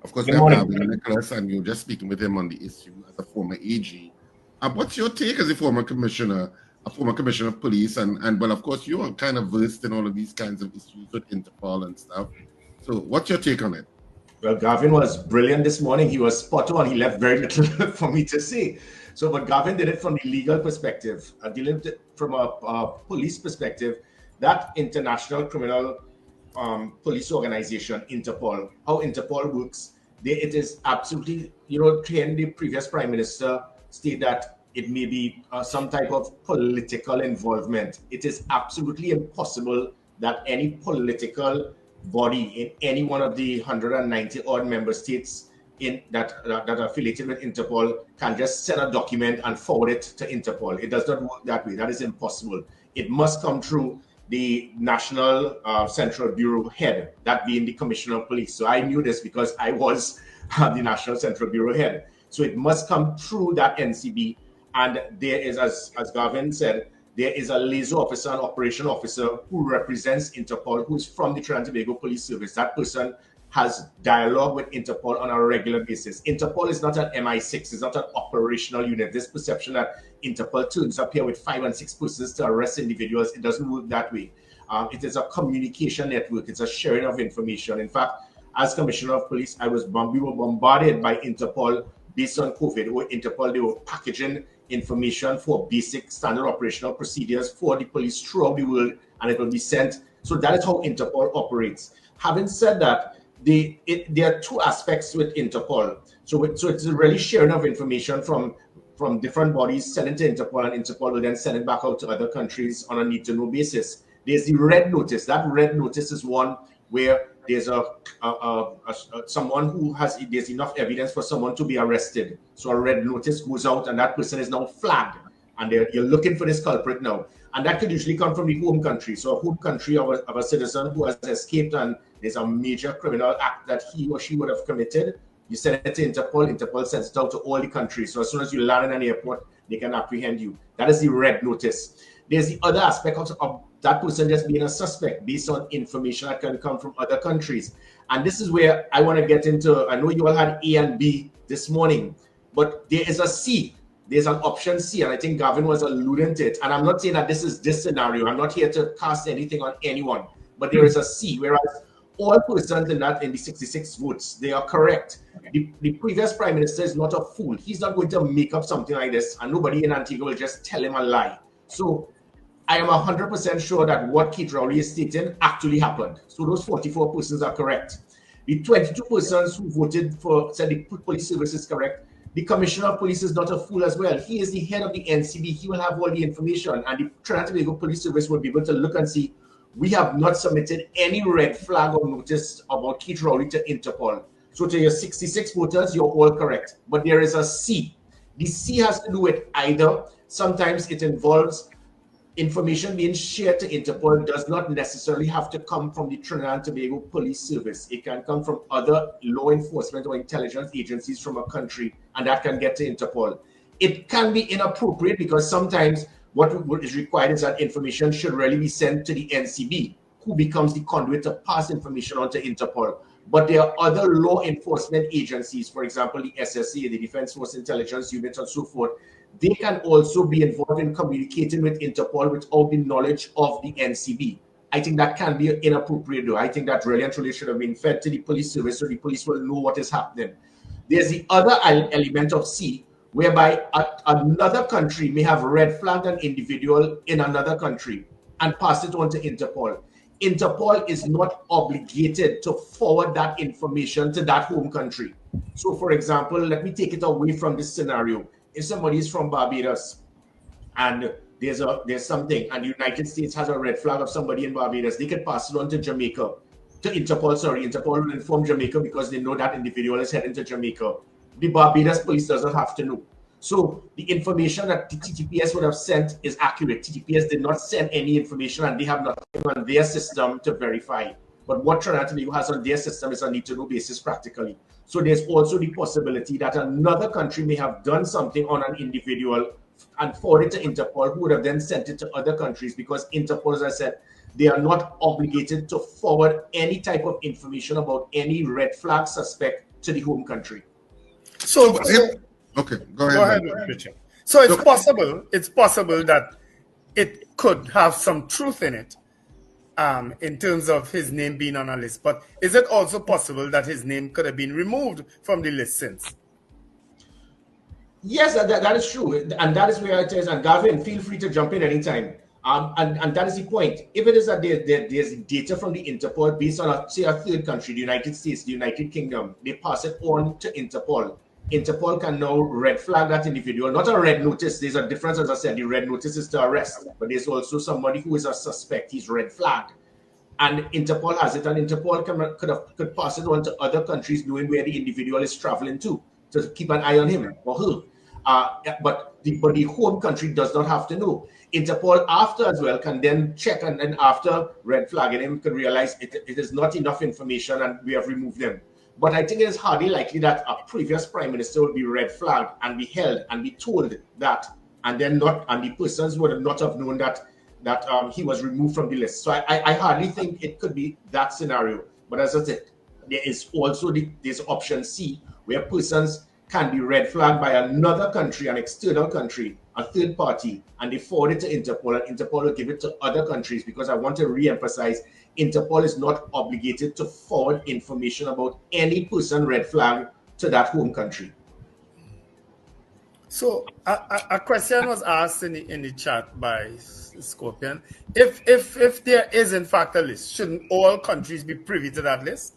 Of course, Good we have morning. Gavin Nicholas, and you're just speaking with him on the issue as a former AG. What's your take as a former commissioner of police? And well, of course, you are kind of versed in all of these kinds of issues with Interpol and stuff. So what's your take on it? Well, Gavin was brilliant this morning. He was spot on. He left very little for me to say. So, but Gavin did it from the legal perspective, dealing with it from a police perspective. That international criminal police organization, Interpol, how Interpol works, it is absolutely, can the previous prime minister state that it may be some type of political involvement. It is absolutely impossible that any political body in any one of the 190 odd member states that are affiliated with Interpol can just send a document and forward it to Interpol. It does not work that way. That is impossible. It must come through the National Central Bureau head, that being the Commissioner of Police. So I knew this because I was the National Central Bureau head. So it must come through that NCB. And there is, as Gavin said, there is a liaison officer, an operation officer who represents Interpol, who is from the Trinidad Tobago Police Service. That person has dialogue with Interpol on a regular basis. Interpol is not an MI6, it's not an operational unit. This perception that Interpol turns up here with 5 and 6 persons to arrest individuals, it doesn't work that way. It is a communication network, it's a sharing of information. In fact, as Commissioner of Police, we were bombarded by Interpol based on COVID. Interpol, they were packaging information for basic standard operational procedures for the police throughout the world, and it will be sent. So that is how Interpol operates. Having said that, there are two aspects with Interpol. So it's a really sharing of information from different bodies, sending to Interpol, and Interpol will then send it back out to other countries on a need-to-know basis. There's the red notice. That red notice is one where there's someone who there's enough evidence for someone to be arrested. So a red notice goes out and that person is now flagged and you're looking for this culprit now. And that could usually come from the home country. So a home country of a citizen who has escaped and there's a major criminal act that he or she would have committed. You send it to Interpol, Interpol sends it out to all the countries. So as soon as you land in an airport, they can apprehend you. That is the red notice. There's the other aspect of that person just being a suspect based on information that can come from other countries. And this is where I want to get into, I know you all had A and B this morning, but there is a C. There's an option C, and I think Gavin was alluding to it. And I'm not saying that this is this scenario. I'm not here to cast anything on anyone, but there is a C, whereas all persons in the 66 votes, they are correct. The previous prime minister is not a fool. He's not going to make up something like this, and nobody in Antigua will just tell him a lie. So I am 100% sure that what Keith Rowley is stating actually happened. So those 44 persons are correct. The 22 persons who voted said the police service is correct. The Commissioner of Police is not a fool as well. He is the head of the NCB. He will have all the information, and the Trinidad Tobago Police Service will be able to look and see, we have not submitted any red flag or notice about Keith Rowley to Interpol. So to your 66 voters, you're all correct. But there is a C. The C has to do with either, sometimes it involves information being shared to Interpol does not necessarily have to come from the Trinidad and Tobago Police Service. It can come from other law enforcement or intelligence agencies from a country, and that can get to Interpol. It can be inappropriate because sometimes what is required is that information should really be sent to the NCB, who becomes the conduit to pass information on to Interpol. But there are other law enforcement agencies, for example, the SSA, the Defense Force Intelligence Unit, and so forth. They can also be involved in communicating with Interpol without the knowledge of the NCB. I think that can be inappropriate, though. I think that really and truly should have been fed to the police service so the police will know what is happening. There's the other element of C, whereby another country may have red flagged an individual in another country and pass it on to Interpol. Interpol is not obligated to forward that information to that home country. So, for example, let me take it away from this scenario. If somebody is from Barbados and there's something, and the United States has a red flag of somebody in Barbados, they can pass it on to Jamaica, to Interpol. Sorry, Interpol will inform Jamaica because they know that individual is heading to Jamaica. The Barbados police doesn't have to know. So the information that the TTPS would have sent is accurate. TTPS did not send any information, and they have nothing on their system to verify. But what Trinidad Tobago has on their system is a need-to-know basis practically. So there's also the possibility that another country may have done something on an individual and forwarded to Interpol, who would have then sent it to other countries, because Interpol, as I said, they are not obligated to forward any type of information about any red flag suspect to the home country. Okay, go ahead. Richard. So it's possible. It's possible that it could have some truth in it, in terms of his name being on a list. But is it also possible that his name could have been removed from the list since? Yes, that is true, and that is where it is. And Gavin, feel free to jump in anytime. And that is the point. If it is that there's data from the Interpol based on, say, a third country, the United States, the United Kingdom, they pass it on to Interpol. Interpol can now red flag that individual. Not a red notice. There's a difference, as I said. The red notice is to arrest, but there's also somebody who is a suspect. He's red flagged, and Interpol has it, and Interpol could pass it on to other countries, knowing where the individual is traveling to keep an eye on him or her. But the home country does not have to know. Interpol after as well can then check, and then after red flagging him, can realize it is not enough information and we have removed them. But I think it is hardly likely that a previous prime minister would be red flagged and be held and be told that, and then the persons would not have known that he was removed from the list. So I hardly think it could be that scenario. But as I said, there is also this option C, where persons can be red flagged by another country, an external country, a third party, and they forward it to Interpol, and Interpol will give it to other countries, because I want to re-emphasize, Interpol is not obligated to forward information about any person red flag to that home country. So a question was asked in the chat by Scorpion. If there is in fact a list, shouldn't all countries be privy to that list?